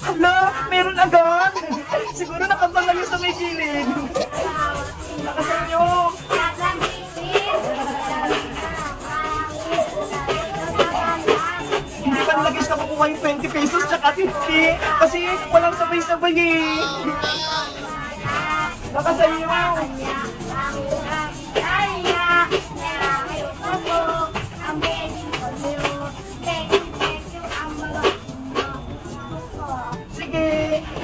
Hala, meron agad. Siguro nakabang lang yung sa may gilid. Nakasan nyo. Hindi pa nalagis na kukuha yung 20 pesos tsaka 50. Kasi walang sabay-sabay eh. Nakasan nyo. Sige,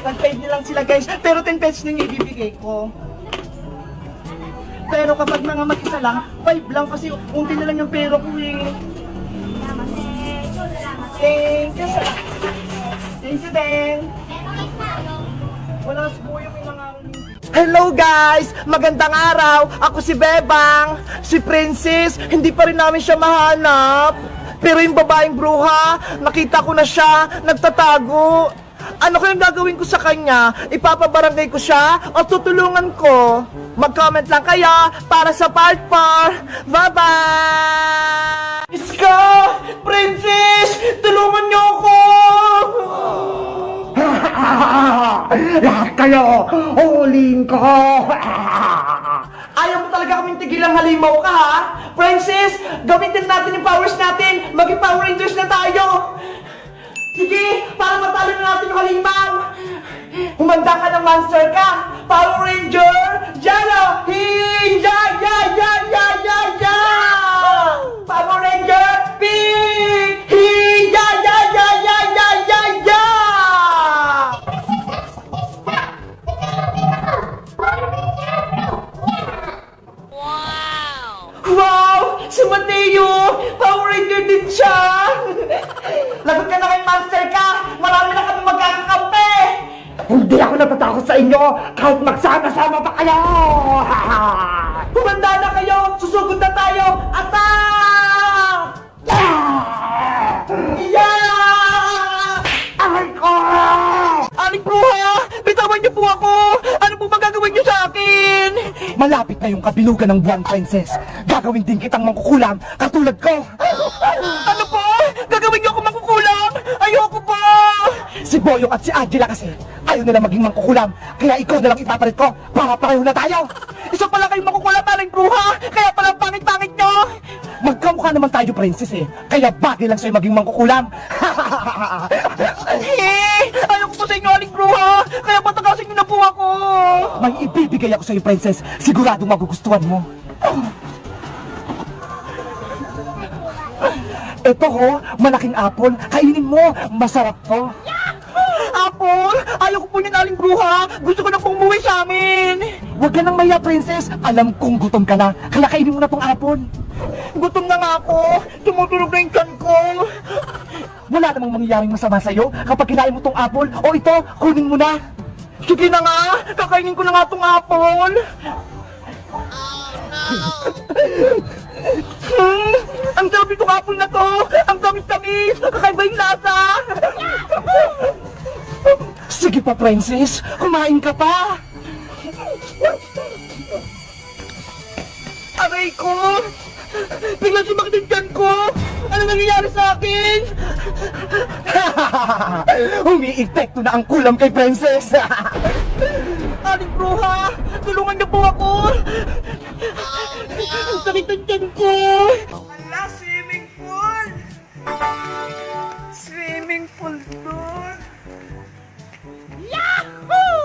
nag-paid lang sila guys. Pero 10 pesos na yung ibibigay ko. Pero kapag mga mag-isa lang, 5 lang kasi unti na lang yung pera ko eh. Thank you, sir. Thank you din. Wala si Boy yung inangaroling. Hello guys! Magandang araw! Ako si Bebang, si Princess. Hindi pa rin namin siya mahanap. Pero yung babaeng bruha, nakita ko na siya, nagtatago. Ano kayang gagawin ko sa kanya? Ipapabarangay ko siya o tutulungan ko? Mag-comment lang kaya para sa part 4. Bye-bye! Iska! Princess! Tulungan niyo ako! Lahat kayo, huling ko! Ayaw mo talaga kaming tigilang halimaw ka, ha? Princess, gamitin natin yung powers natin. Maging Power Rangers na tayo. Sige, para matalo na natin yung halimaw. Humanda ka ng monster ka. Power Ranger, Jalo, Hiya, ya, ya, ya, ya, ya. Power Ranger, Pink, Hiya, ya, ya, ya, ya, ya, ya. Wow! Si Mateo! Power Ranger din siya! Lagot ka na kay Monster ka! Marami na kami magkakakampi! Hindi ako natatakot sa inyo kahit magsama-sama pa kayo! Humanda na kayo! Susugod na tayo! Attack! Yeah! Aray ko! Aling bruha! Bitawan niyo po ako! Ano po magagawin niyo sa akin? Malapit na yung kabilugan ng buwan, Princess. Gagawin din kitang mangkukulam katulad ko. Ano po? Gagawin niyo ako makukulam? Ayoko po! Si Boyong at si Angela kasi ayaw nila maging mangkukulam. Kaya ikaw na lang ipapalit ko para pareho na tayo. Isa pala kayong makukulam, aling bruha! Kaya pala pangit-pangit niyo! Magkamukha naman tayo, Princess eh. Kaya bagay lang sa'yo maging mangkukulam. Ayoko po sa inyo, aling bruha! Kaya patagasin niyo na po ako! May ibibigay ako sa'yo, Princess. Siguradong magugustuhan mo. Ito ho, malaking apple. Kainin mo. Masarap to. Apple! Ayoko po niyan, aling bruha! Gusto ko na pong umuwi sa amin! Huwag ka nang maya, Princess. Alam kong gutom ka na. Kaya kainin mo na tong apple. Gutom na nga ako! Tumutulog na yung tiyan ko! Wala namang mangyayaring masama sa'yo kapag kinain mo tong apple. O ito, kunin mo na. Sige na nga! Kakainin ko na nga tong apple! Ang sarap itong apple na to! Ang tamis-tamis! Kakaiba yung lasa! Sige pa, Princess. Kumain ka pa. Aray ko! Biglang sumakit yung tiyan ko! Ano nangyayari sa akin? Umiipekto na ang kulam kay Princess. Aling bruha! Tulungan niyo po ako! Ang sakit ng tiyan ko! Ala, swimming pool! Swimming pool doon! Yahoo!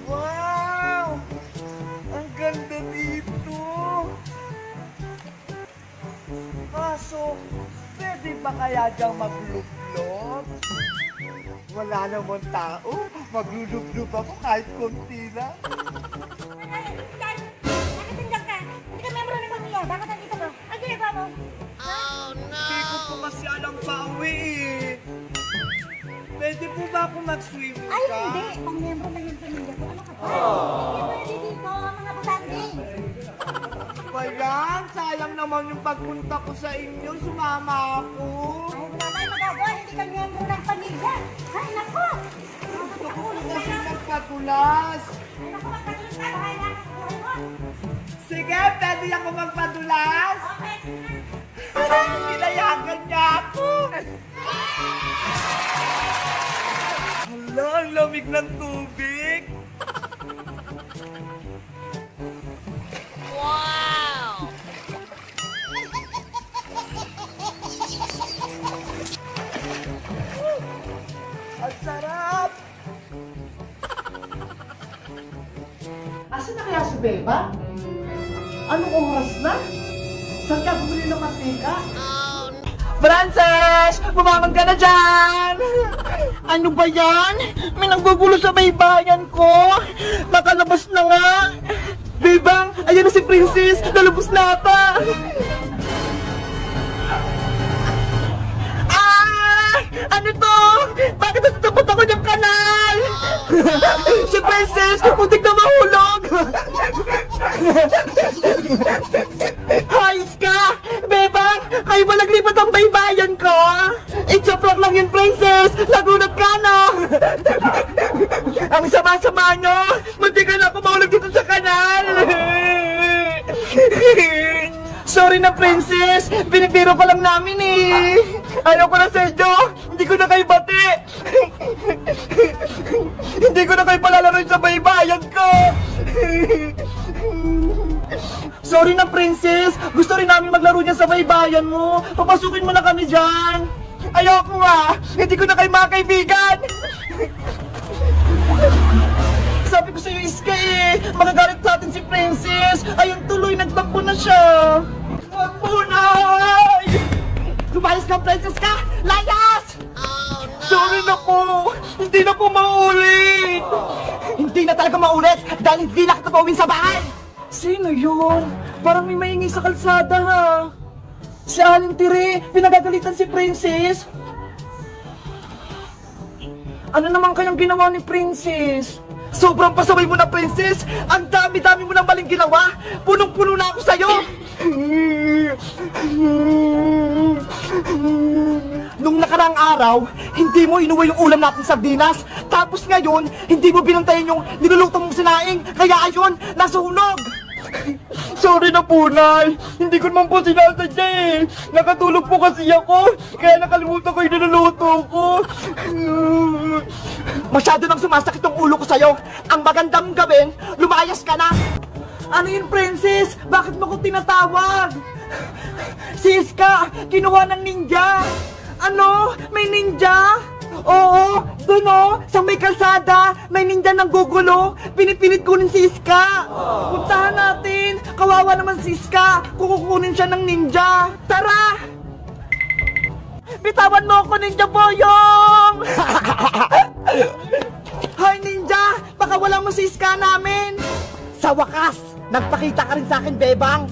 Wow! Ang ganda dito! Kaso, pwede ba kaya diyang maglublob? Wala naman tao. Maglulublob ako kahit konti lang. Nakatindak ka. Hindi ka member ng pamilya. Bakit nandito ka? Ang ginagawa mo? Hindi ko po kasi alam pa uwi eh. Pwede po ba ako mag-swimming Ay, ka? hindi. Pang member na yung pamilya ko. Ano ka pa? Hindi pwede dito ang mga butante. Ba yan? Sayang naman yung pagpunta ko sa inyo. Sumama ako. Ay, wala tayong magagawa. Hindi ka member ng pamilya. Ay, naku! Gusto ko kasi magpatulas. Ay, naku, magpatuloy ka. Bahay na sa buhay mo. Sige, pwede ako magpadulas? Okay. Nilayakan niya ako! Hala, ang lamig ng tubig! Ang sarap! Asa na kaya si Beba? Anong oras na? Saan ka bumili ng mantika? Frances! Bumangon ka na dyan! Ano ba yan? May naggugulo sa baybayan ko! Nakalabas na nga! Bebang! Ayan na si Princess! Nalabas na ata! Ah! Ano to? Bakit natutupot ako ng kanal? Si Princess! Muntik na mahulog! Hayos ka! Bebang! Kayo ba naglipat ang baybayan ko? It's a prank lang yun, Princess! Nagunat ka na! Ang sama-sama nyo! Muntik na ako mahulog dito sa kanal! Sorry na, Princess! Binigbiro ka lang namin eh! Ayaw ko na sa inyo! Hindi ko na kayo bati! Hindi ko na kayo palalaroin sa baybayan ko! Sorry na, Princess! Gusto rin namin maglaro niya sa baybayan mo! Papasukin mo na kami dyan! Ayoko nga! Hindi ko na kayo mga kaibigan! Sabi ko sa'yo, Iska eh! Magagalit sa atin si Princess! Ayun tuloy, nagtampo na siya! Huwag po na! Lumayas ka, Princess ka! Layas! Sorry na po! Hindi na po maulit! Hindi na talaga maulit dahil hindi na kita pauwin sa bahay! Sino yun? Parang may maingay sa kalsada ha! Si Aling Tire! Pinagagalitan si Princess! Ano naman kayang ginawa ni Princess? Sobrang pasaway mo na, Princess! Ang dami-dami mo ng maling ginawa! Punong-puno na ako sa'yo! Nung nakaraang araw, hindi mo inuwi yung ulam natin sardinas. Tapos ngayon, hindi mo binantayan yung niluluto mong sinaing. Kaya ayun, nasunog! Sorry na po, Nay. Hindi ko naman po sinasadya eh. Nakatulog po kasi ako. Kaya nakalimutan ko yung niluluto ko. Masyado nang sumasakit ang ulo ko sa'yo. Ang magandang gawin, lumayas ka na. Ano yun, Princess? Bakit mo ko tinatawag? Si Iska, kinuha ng ninja. Ano? May ninja? Oo, doon o, sa may kalsada, may ninja ng gugulo. Pinipilit kunin si Iska. Puntahan natin. Kawawa naman si Iska kung kukunin siya ng ninja. Tara! Bitawan mo ako, Ninja Boyong! Hoy, Ninja! Baka wala mo si Iska namin! Sa wakas, nagpakita ka rin sa akin, Bebang!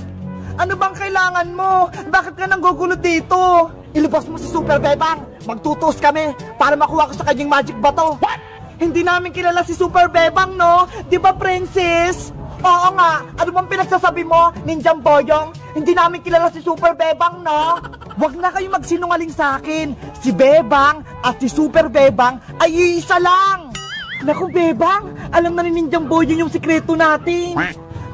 Ano bang kailangan mo? Bakit ka nanggugulo dito? Ilabas mo si Super Bebang! Magtutuos kami para makuha ko sa kanyang magic bato! What? Hindi namin kilala si Super Bebang, no? Di ba, Princess? Oo nga! Ano bang pinagsasabi mo, Ninja Boyong? Hindi namin kilala si Super Bebang, no? Huwag na kayong magsinungaling sa akin! Si Bebang at si Super Bebang ay iisa lang! Naku, Bebang! Alam na ni Ninja Boyong yung sikreto natin!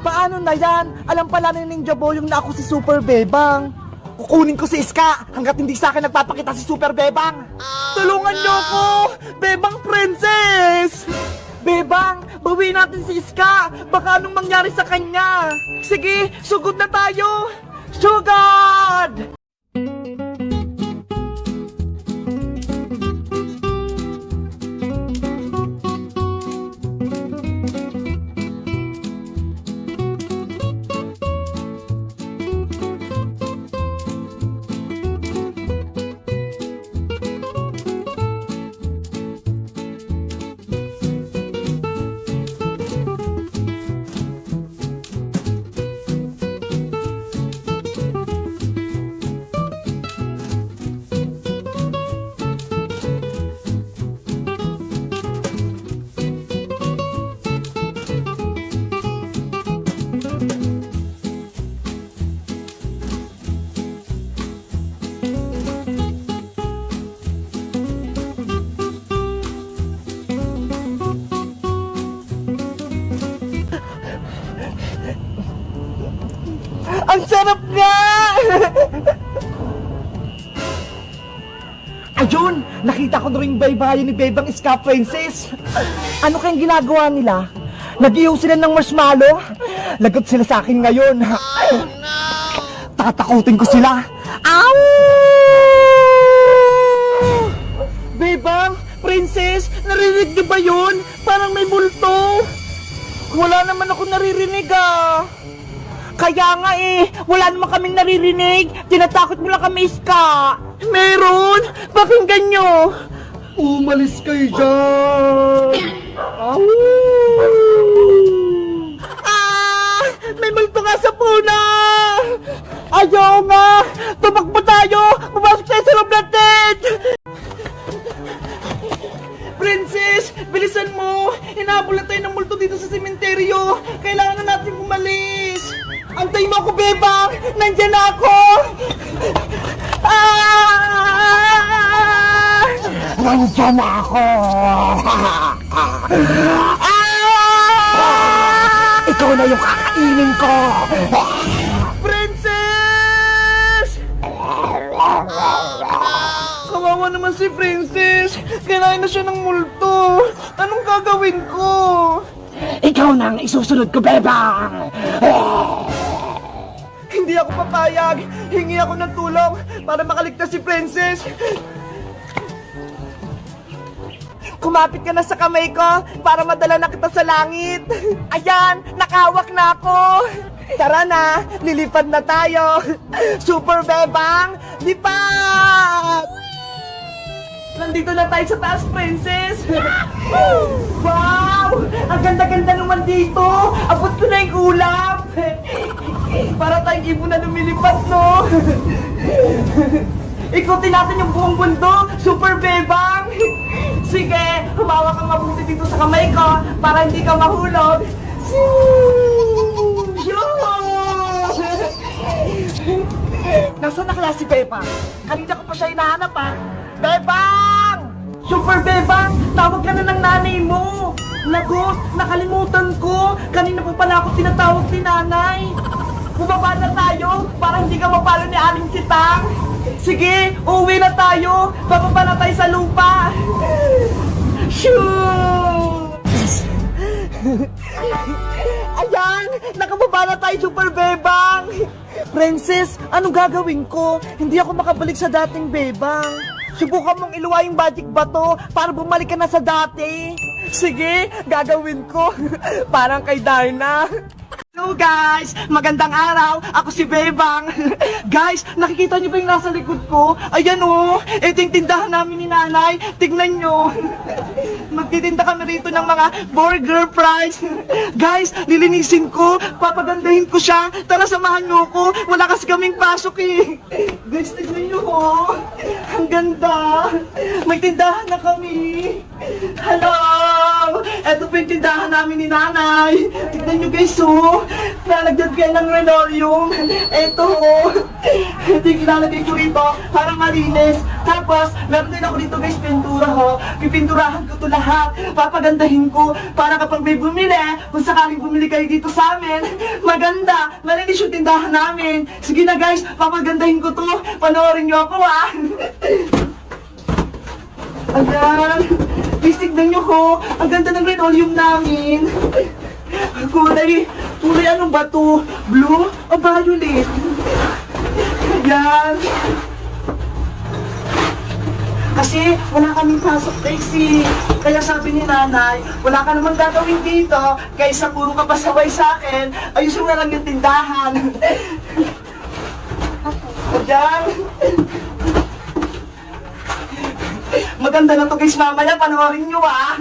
Paano na yan? Alam pala ni Ninja Boyong na ako si Super Bebang. Kukunin ko si Iska hanggat hindi sa akin nagpapakita si Super Bebang. Tulungan niyo ako! Bebang Princess! Bebang, bawiin natin si Iska. Baka anong mangyari sa kanya. Sige, sugod na tayo. Sugod! Ayun, nakita ko na rin baybayin ni Bebang Iska Princess. Ano kayang ginagawa nila? Nag-ihaw sila ng marshmallow? Lagot sila sa akin ngayon. Tatakutin ko sila. Ow! Bebang, Princess, narinig niyo ba yun? Parang may multo. Wala naman ako naririnig ah. Kaya nga eh, wala naman kaming naririnig. Tinatakot mo lang kami, Iska. Meron? Pakinggan nyo. Umalis kayo dyan. Ah! May multo nga sa puna. Ayaw nga. Tumakbo tayo. Pumasok tayo sa loob natin. Princess, bilisan mo. Hinahabol na tayo ng multo dito sa sementeryo. Kailangan na natin umalis. Antay mo ako, Bebang! Nandyan na ako! Ah! Nandiyan na ako! Ah! Ikaw na yung kakainin ko! Princess! Kawawa naman si Princess! Kailangan na siya ng multo! Anong gagawin ko? Ikaw na ang isusunod ko, Bebang! Hindi ako papayag! Hingi ako ng tulong para makaligtas si Princess! Kumapit ka na sa kamay ko para madala na kita sa langit! Ayan! Nakahawak na ako! Tara na! Lilipad na tayo! Super Bebang! Lipad! Nandito na tayo sa taas, Princess! Wow! Ang ganda-ganda naman dito! Abot ko na yung ulap! Para tayong ibon na lumilipad, no? Ikutin natin yung buong mundo! Super Bebang! Sige, humawak kang mabuti dito sa kamay ko para hindi ka mahulog! Nasaan na kaya si Bebang? Kanina ko pa siya hinahanap, ha? Bebang! Super Bebang! Tawag ka na ng nanay mo! Naku, nakalimutan ko! Kanina pa pala ako tinatawag ni nanay! Bumaba na tayo para hindi ka mapalo ni Aling Sitang! Sige, uuwi na tayo! Bababa na tayo sa lupa! Shoo! Ayan! Nakababa na tayo, Super Bebang! Princess, anong gagawin ko? Hindi ako makabalik sa dating Bebang. Subukan mong iluwa yung magic bato para bumalik ka na sa dati. Sige, gagawin ko. Parang kay Darna. Hello guys! Magandang araw! Ako si Bebang! Guys, nakikita niyo ba yung nasa likod ko? Ayan oh! Ito yung tindahan namin ni nanay! Tignan nyo! Magtitinda kami rito ng mga burger fries! Guys, lilinisin ko! Papagandahin ko siya! Tara, samahan nyo ko! Wala kasi kaming pasok eh! Guys, tignan nyo oh! Ang ganda! May tindahan na kami! Hello! Ito po yung tindahan namin ni nanay! Tignan nyo guys oh! Nalagyan kayo ng linoleum. Eto, ito yung ilalagay ko rito para malinis. Tapos, meron din ako dito guys, pintura ho. Pipinturahan ko to lahat. Papagandahin ko para kapag may bumili, kung sakaling bumili kayo dito sa amin, maganda, malinis yung tindahan namin. Sige na guys, papagandahin ko to. Panoorin nyo ako ah. Ayan. Please tignan nyo ho. Ang ganda ng linoleum namin. Kulay ano ba to? Blue o violet? Ayan. Kasi wala kaming pasok kasi. Kaya sabi ni nanay, wala ka naman gagawin dito. Kaysa puro ka pasaway sa akin, ayusin mo na lang yung tindahan. Ayan. Maganda na to guys mamaya, panoorin nyo ah.